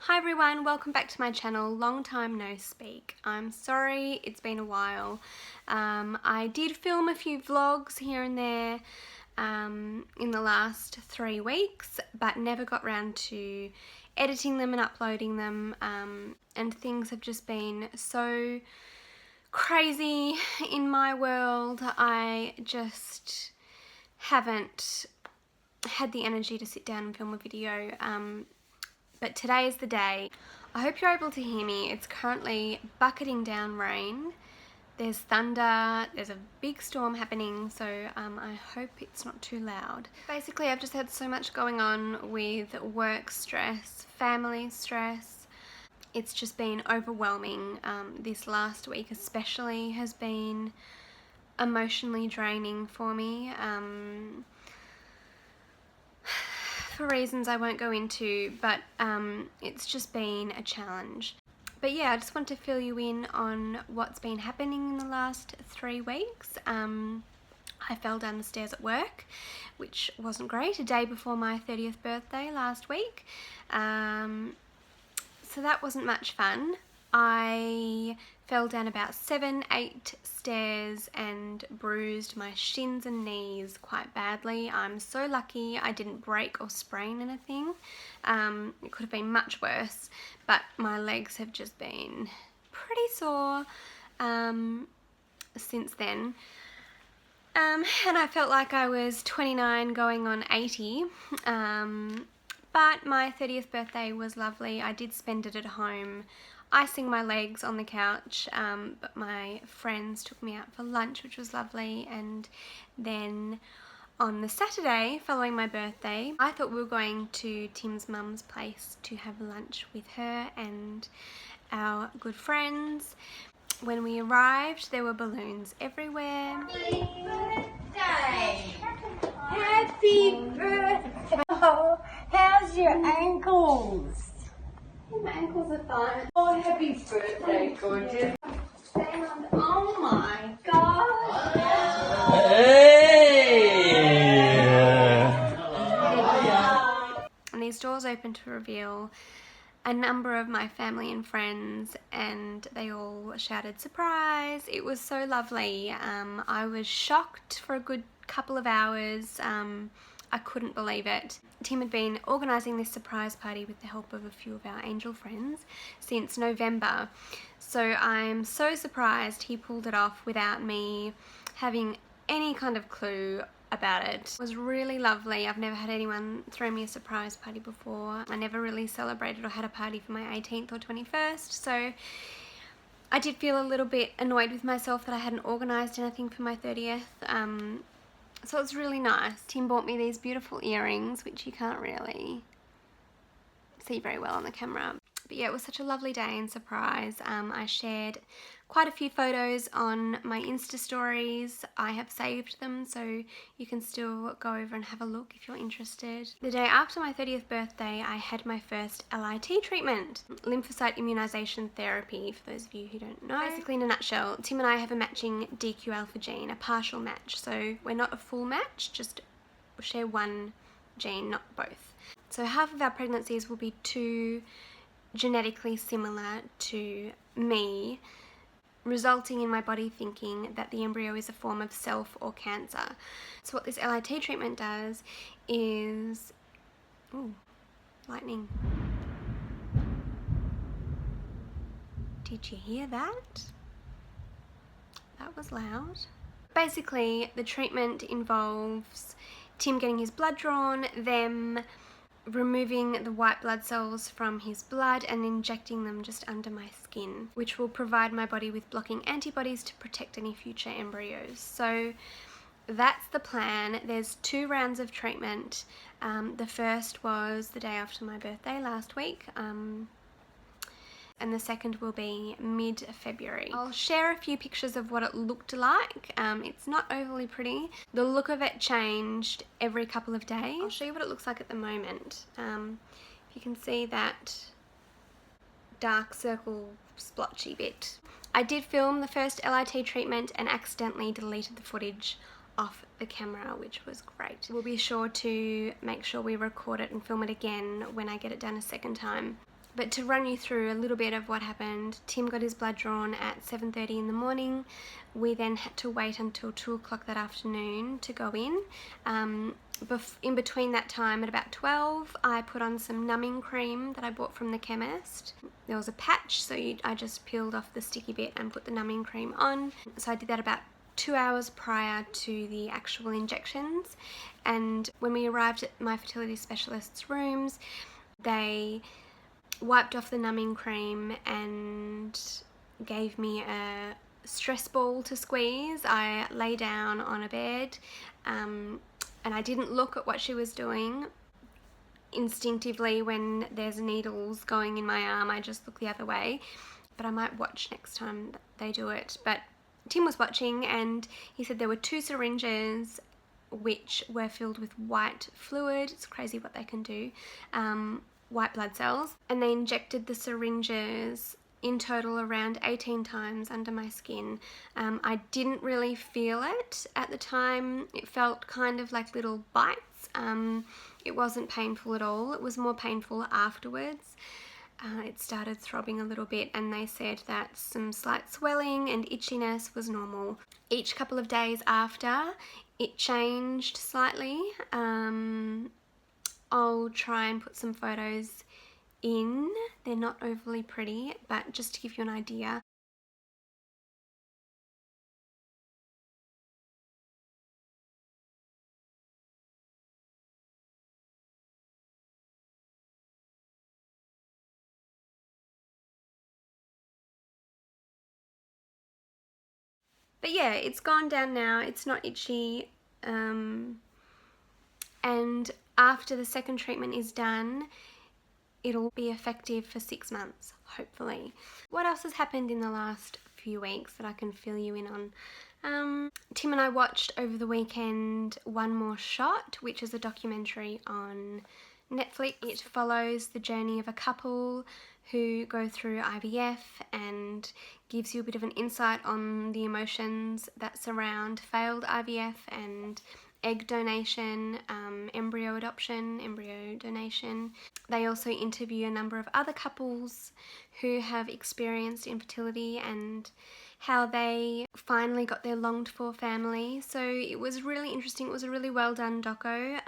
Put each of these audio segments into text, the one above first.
Hi everyone, welcome back to my channel. Long time no speak. I'm sorry, it's been a while. I did film a few vlogs here and there in the last 3 weeks, but never got round to editing them and uploading them, and things have just been so crazy in my world. I just haven't had the energy to sit down and film a video. But today is the day. I hope you're able to hear me. It's currently bucketing down rain. There's thunder, there's a big storm happening, so I hope it's not too loud. Basically, I've just had so much going on with work stress, family stress. It's just been overwhelming. This last week especially has been emotionally draining for me. For reasons I won't go into, but it's just been a challenge. But yeah, I just want to fill you in on what's been happening in the last 3 weeks. I fell down the stairs at work, which wasn't great, a day before my 30th birthday last week. So that wasn't much fun. I fell down about 7-8 stairs and bruised my shins and knees quite badly. I'm so lucky I didn't break or sprain anything. It could have been much worse, but my legs have just been pretty sore since then. And I felt like I was 29 going on 80. But my 30th birthday was lovely. I did spend it at home, icing my legs on the couch, but my friends took me out for lunch, which was lovely. And then on the Saturday following my birthday, I thought we were going to Tim's mum's place to have lunch with her and our good friends. When we arrived, there were balloons everywhere. Happy birthday! Happy birthday! Oh, how's your ankles? My ankles are fine. Oh, happy birthday, gorgeous. Oh my god! Hey! And these doors opened to reveal a number of my family and friends, and they all shouted surprise. It was so lovely. I was shocked for a good couple of hours. I couldn't believe it. Tim had been organising this surprise party with the help of a few of our angel friends since November, so I'm so surprised he pulled it off without me having any kind of clue about it. It was really lovely. I've never had anyone throw me a surprise party before. I never really celebrated or had a party for my 18th or 21st, so I did feel a little bit annoyed with myself that I hadn't organised anything for my 30th. So it was really nice. Tim bought me these beautiful earrings, which you can't really see very well on the camera. But yeah, it was such a lovely day and surprise. I shared quite a few photos on my Insta stories. I have saved them, so you can still go over and have a look if you're interested. The day after my 30th birthday, I had my first LIT treatment, Lymphocyte Immunization Therapy, for those of you who don't know. Basically, in a nutshell, Tim and I have a matching DQ alpha gene, a partial match. So we're not a full match, just share one gene, not both. So half of our pregnancies will be two genetically similar to me, resulting in my body thinking that the embryo is a form of self or cancer. So what this LIT treatment does is... Ooh, lightning. Did you hear that? That was loud. Basically, the treatment involves Tim getting his blood drawn, them removing the white blood cells from his blood and injecting them just under my skin, which will provide my body with blocking antibodies to protect any future embryos. So that's the plan. There's 2 rounds of treatment. The first was the day after my birthday last week, and the second will be mid-February. I'll share a few pictures of what it looked like. It's not overly pretty. The look of it changed every couple of days. I'll show you what it looks like at the moment. If you can see that dark circle splotchy bit. I did film the first LIT treatment and accidentally deleted the footage off the camera, which was great. We'll be sure to make sure we record it and film it again when I get it done a second time. But to run you through a little bit of what happened, Tim got his blood drawn at 7:30 in the morning. We then had to wait until 2 o'clock that afternoon to go in. In between that time, at about 12, I put on some numbing cream that I bought from the chemist. There was a patch, so I just peeled off the sticky bit and put the numbing cream on. So I did that about 2 hours prior to the actual injections. And when we arrived at my fertility specialist's rooms, they wiped off the numbing cream and gave me a stress ball to squeeze. I lay down on a bed and I didn't look at what she was doing. Instinctively, when there's needles going in my arm, I just look the other way, but I might watch next time they do it. But Tim was watching and he said there were 2 syringes which were filled with white fluid. It's crazy what they can do. White blood cells, and they injected the syringes in total around 18 times under my skin. I didn't really feel it at the time. It felt kind of like little bites. It wasn't painful at all. It was more painful afterwards. It started throbbing a little bit, and they said that some slight swelling and itchiness was normal. Each couple of days after, it changed slightly. I'll try and put some photos in. They're not overly pretty, but just to give you an idea. But yeah, it's gone down now. It's not itchy. And after the second treatment is done, it'll be effective for 6 months, hopefully. What else has happened in the last few weeks that I can fill you in on? Tim and I watched over the weekend One More Shot, which is a documentary on Netflix. It follows the journey of a couple who go through IVF and gives you a bit of an insight on the emotions that surround failed IVF and egg donation, embryo adoption, embryo donation. They also interview a number of other couples who have experienced infertility and how they finally got their longed for family. So it was really interesting. It was a really well done doco.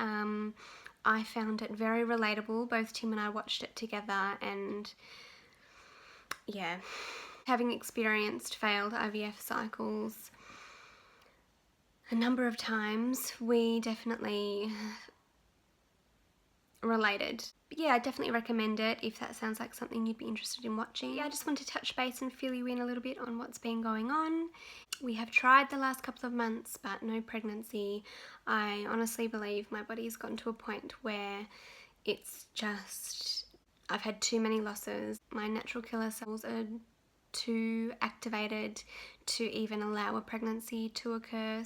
I found it very relatable. Both Tim and I watched it together, and yeah, having experienced failed IVF cycles a number of times, we definitely related. But yeah, I definitely recommend it if that sounds like something you'd be interested in watching. Yeah, I just want to touch base and fill you in a little bit on what's been going on. We have tried the last couple of months, but no pregnancy. I honestly believe my body's gotten to a point where it's just, I've had too many losses. My natural killer cells are too activated to even allow a pregnancy to occur,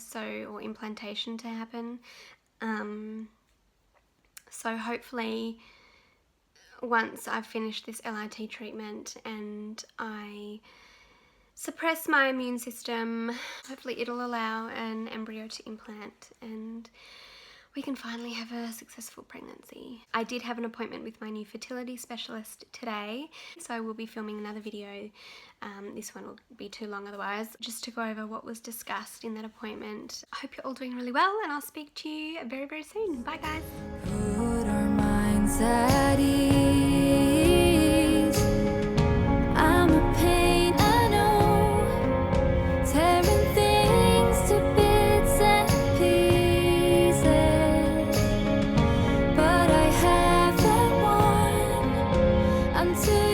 or implantation to happen. So hopefully once I've finished this LIT treatment and I suppress my immune system, hopefully it'll allow an embryo to implant and we can finally have a successful pregnancy. I did have an appointment with my new fertility specialist today, so I will be filming another video. This one will be too long otherwise, just to go over what was discussed in that appointment. I hope you're all doing really well, and I'll speak to you very, very soon. Bye, guys. Put our minds at ease. I'm a pain, I know, tearing things to bits and pieces, but I have that one until